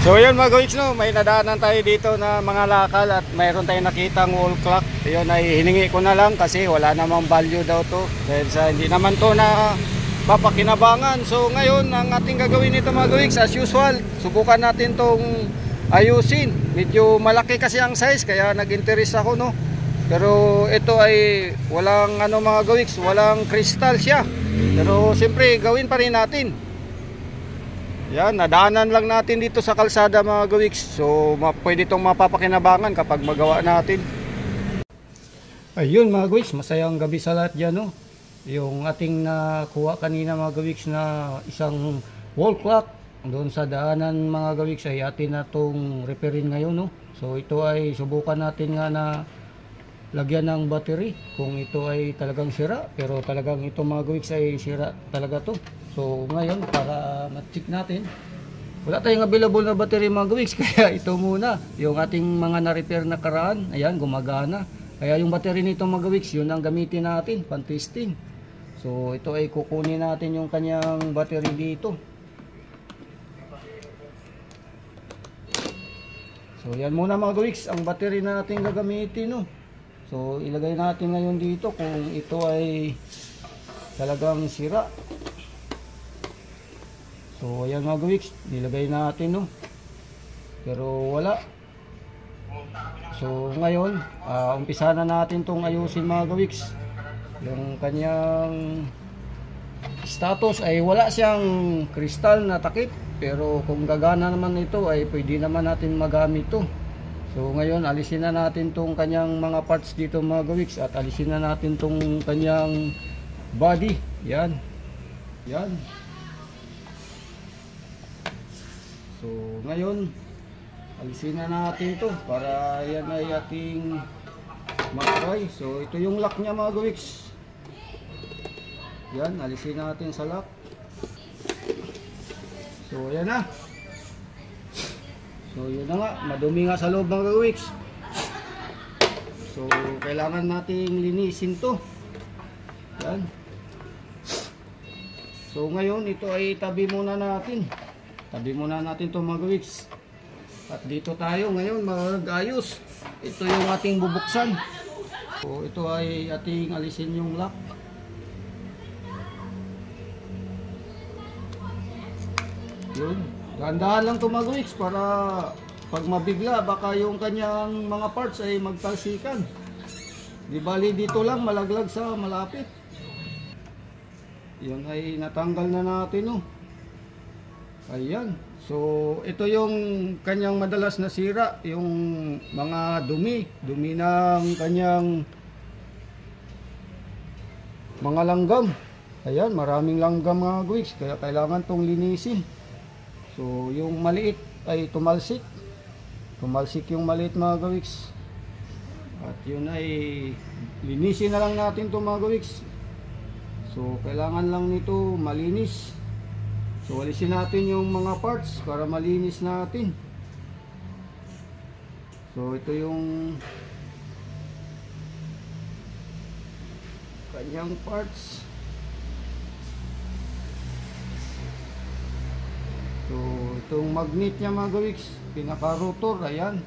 So yun mga guys, no, may nadaanan tayo dito na mga lakal at mayroon tayong nakitang wall clock. Yun ay hiningi ko na lang kasi wala namang value daw to. Dahil sa hindi naman to na papakinabangan. So ngayon ang ating gagawin nito mga guys, as usual, subukan natin tong ayusin. Medyo malaki kasi ang size kaya nag-interest ako, no. Pero ito ay walang ano mga guys, walang crystal siya. Pero siyempre gawin pa rin natin. Yan, nadaanan lang natin dito sa kalsada mga gawiks. So pwede itong mapapakinabangan kapag magawa natin. Ayun mga gawiks, masayang gabi sa lahat dyan, no? Yung ating nakuha kanina mga gawiks na isang wall clock doon sa daanan mga gawiks ay atin na itong repairin ngayon, no? So ito ay subukan natin nga na lagyan ng battery kung ito ay talagang sira. Pero talagang ito mga gawiks ay sira talaga to. So ngayon para ma-check natin, wala tayong available na battery mga gawiks, kaya ito muna yung ating mga na-repair na karaan. Ayan, gumagana. Kaya yung battery nito mga gawiks, yun ang gamitin natin pan-testing. So ito ay kukunin natin yung kanyang battery dito. So yan muna mga gawiks ang battery na natin gagamitin, no? So ilagay natin ngayon dito kung ito ay talagang sira. So ayan mga gawiks, nilagay natin, no? Pero wala. So ngayon, umpisa na natin tong ayusin mga gawiks. Yung kanyang status ay wala siyang kristal na takip. Pero kung gagana naman ito ay pwede naman natin magamit to. So ngayon alisin na natin tong kanyang mga parts dito mga gawiks. At alisin na natin tong kanyang body. Yan. Yan. So ngayon alisin na natin to para yan ay ating matry. So ito yung lock niya mga gawiks. Yan, alisin natin sa lock. So ayan na. So yun na nga, madumi nga sa loob mga gawiks. So kailangan nating linisin to. Yan. So ngayon ito ay tabi muna natin. Tabi muna natin ito mga gawiks. At dito tayo ngayon mag-ayos. Ito yung ating bubuksan. So ito ay ating alisin yung lock. Yun. Dahan-dahan lang ito mga gawiks para pag mabigla baka yung kanyang mga parts ay magtalsikan. Di bali dito lang malaglag sa malapit. Yun ay natanggal na natin, no? Ayan. So ito yung kanyang madalas na sira, yung mga dumi ng kanyang mga langgam. Ayan, maraming langgam mga gawiks, kaya kailangan tong linisin. So yung maliit ay tumalsik yung maliit mga gawiks. At yun ay linisin na lang natin to mga gawiks. So kailangan lang nito malinis. So alisin natin yung mga parts para malinis natin. So ito yung kanyang parts. So itong magnet niya mga gawiks, pinaka-rotor, ayan,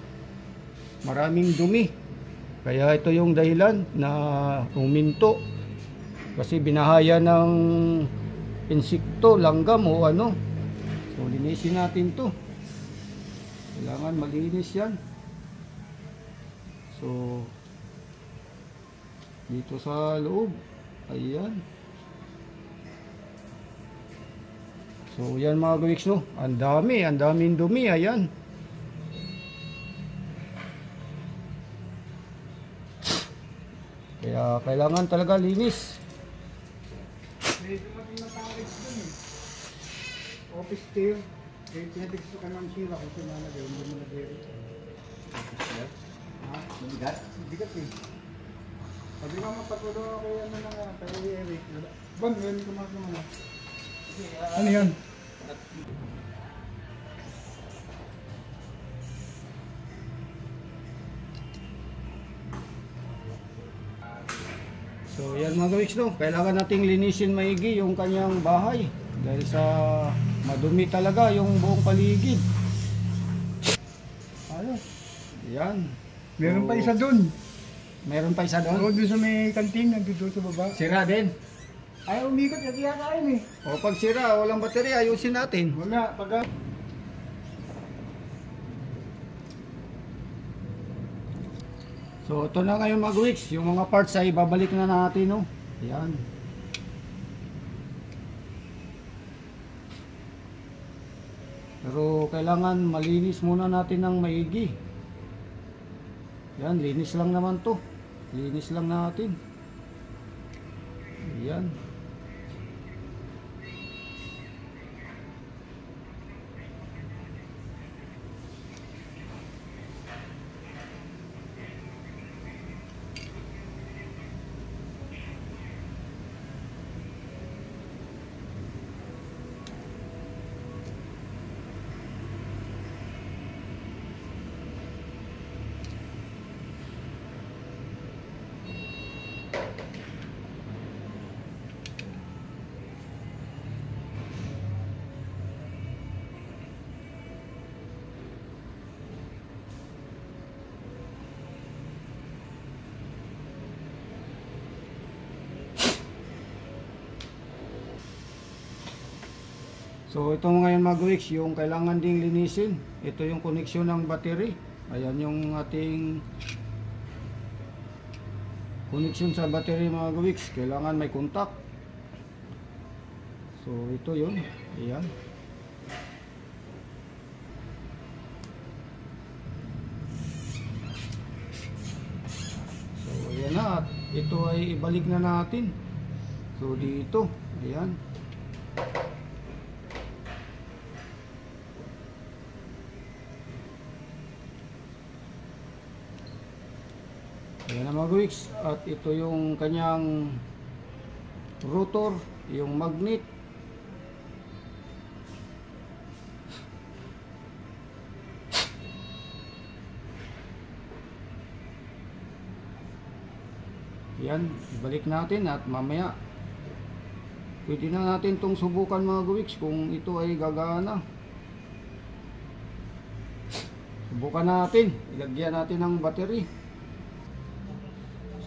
maraming dumi. Kaya ito yung dahilan na huminto. Kasi binahaya ng insekto, langgam o ano. So linisin natin to. Kailangan malinis yan. So dito sa loob, ayan. So yan mga gawiks, no, ang daming dumi, ayan. Kaya kailangan talaga linis. Office chair, kaya pinagdagsa ka ng sira kung sinanagay, hindi mo nagay. Office chair? Ha? Mabigat? Mabigat eh. Sabi nga mapatulo ako yan na nga, pero Eric, ban, ngayon kumak naman. Ano yan? So yan mga gawiks, no, kailangan nating linisin maigi yung kanyang bahay dahil sa madumi talaga yung buong paligid. Yan. Meron So, pa isa dun. Meron pa isa Oo, doon. dun sa may kantin, nandun sa baba. Sira din. Ay, umikot kasi yata yun eh. O pag sira, walang baterya, ayusin natin. Wala, pag... So ito na ngayon mga weeks, yung mga parts ay babalik na natin, no. Yan. Pero kailangan malinis muna natin ng maigi. Yan, linis lang naman to. Linis lang natin. Yan. So ito ngayon mga weeks, yung kailangan ding linisin. Ito yung koneksyon ng battery. Ayan yung ating koneksyon sa battery mga weeks. Kailangan may contact. So ito yun. Ayan. So ayan na. Ito ay ibalik na natin. So dito. Ayan. Ayan na mga weeks, at ito yung kanyang rotor, yung magnet. Yan, ibalik natin at mamaya pwede na natin itong subukan mga weeks kung ito ay gagana. Subukan natin, ilagyan natin ng battery.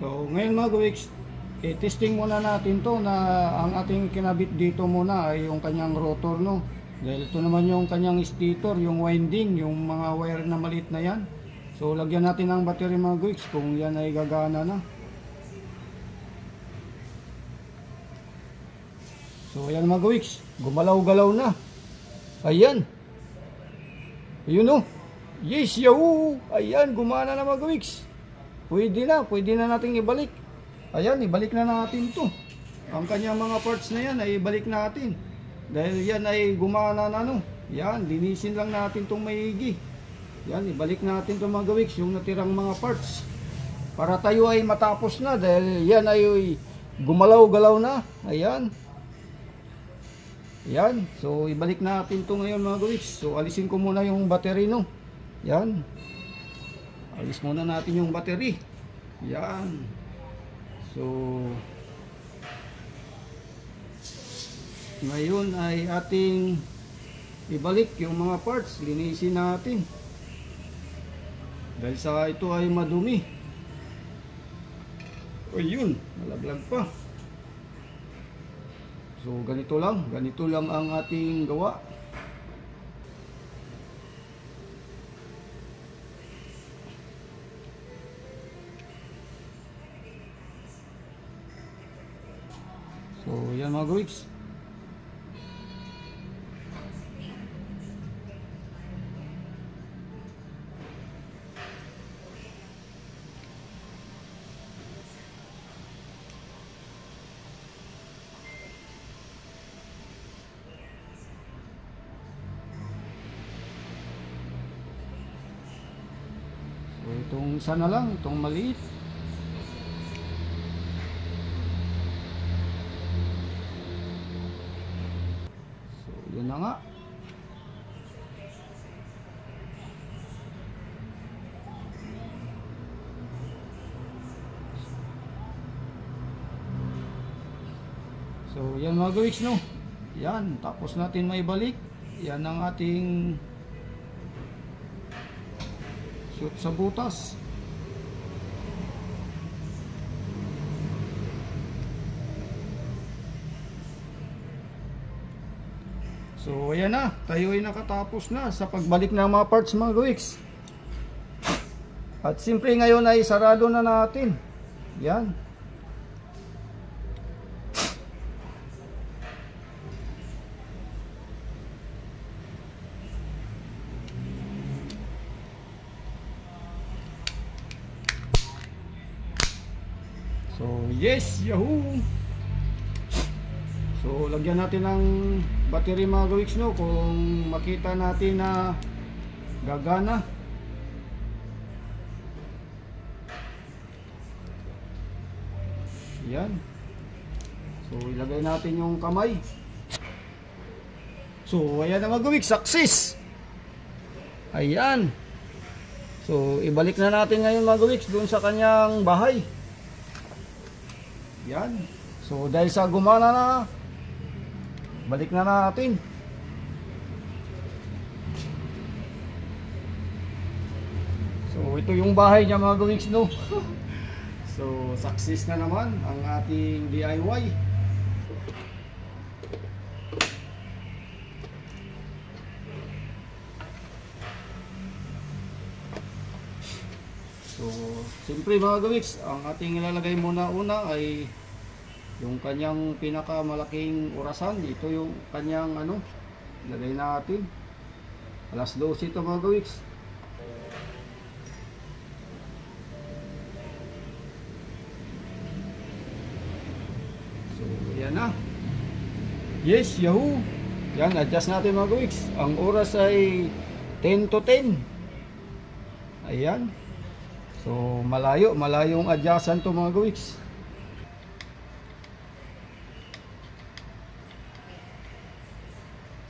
So ngayon mga weeks, testing muna natin to na ang ating kinabit dito muna ay yung kanyang rotor, no. Dahil ito naman yung kanyang stator, yung winding, yung mga wire na maliit na yan. So lagyan natin ng battery mga weeks kung yan ay gagana na. So ayan mga weeks, gumalaw-galaw na. Ayan. Ayun, no. Yes, yahoo! Ayan, gumana na mga weeks. Pwede na nating ibalik. Ayan, ibalik na natin to. Ang kanyang mga parts na yan ay ibalik natin. Dahil yan ay gumana na, no. Yan, linisin lang natin tong maigi. Yan, ibalik natin to mga weeks, yung natirang mga parts. Para tayo ay matapos na dahil yan ay gumalaw-galaw na. Ayan. Yan, so ibalik natin to ngayon mga weeks. So alisin ko muna yung battery, no. Yan. Alis muna natin yung battery. Yan. So ngayon ay ating ibalik yung mga parts. Linisin natin. Dahil sa ito ay madumi. O yun, nalaglag pa. So ganito lang ang ating gawa. So yan mga weeks. So itong isa na lang, itong maliit. Yun na nga. So yan mga weeks, no. Yan, tapos natin maibalik. Yan ang ating Shoot sa butas. So ayan na, tayo ay nakatapos na sa pagbalik ng mga parts mga gawiks. At siyempre ngayon ay sarado na natin. Yan. So yes, yahoo! So lagyan natin ng battery mga gawiks, no, kung makita natin na gagana. Yan. So ilagay natin yung kamay. So ayan na mga gawiks, success! Ayan. So ibalik na natin ngayon mga gawiks doon sa kanyang bahay. Yan. So dahil sa gumana na, balik na natin. So ito yung bahay niya mga gawiks, no. So success na naman ang ating DIY. So siyempre mga gawiks, ang ating ilalagay muna una ay yung kanyang pinakamalaking orasan. Ito yung kanyang ilagay natin. Alas 12 ito mga gawiks. So yan na. Yes, yahoo! Yan, adjust natin mga gawiks. Ang oras ay 10 to 10. Ayan. So malayong adjustan to mga gawiks.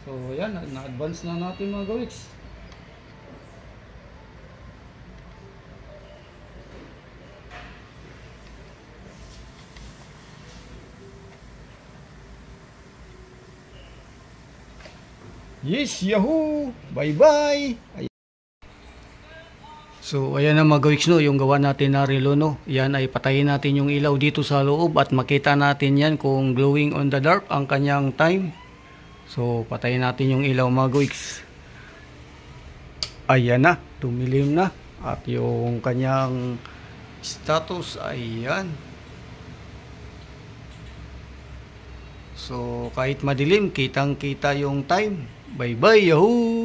So yan, na-advance na natin mga gawiks. Yes, yahoo! Bye bye! So ayan na mga gawiks, no, yung gawa natin na relo, no. Yan ay patayin natin yung ilaw dito sa loob at makita natin yan kung glowing on the dark ang kanyang time. So patayin natin yung ilaw mga gawiks. Ayan na, tumilim na. At yung kanyang status ay yan. So kahit madilim, kitang kita yung time. Bye bye, yahoo!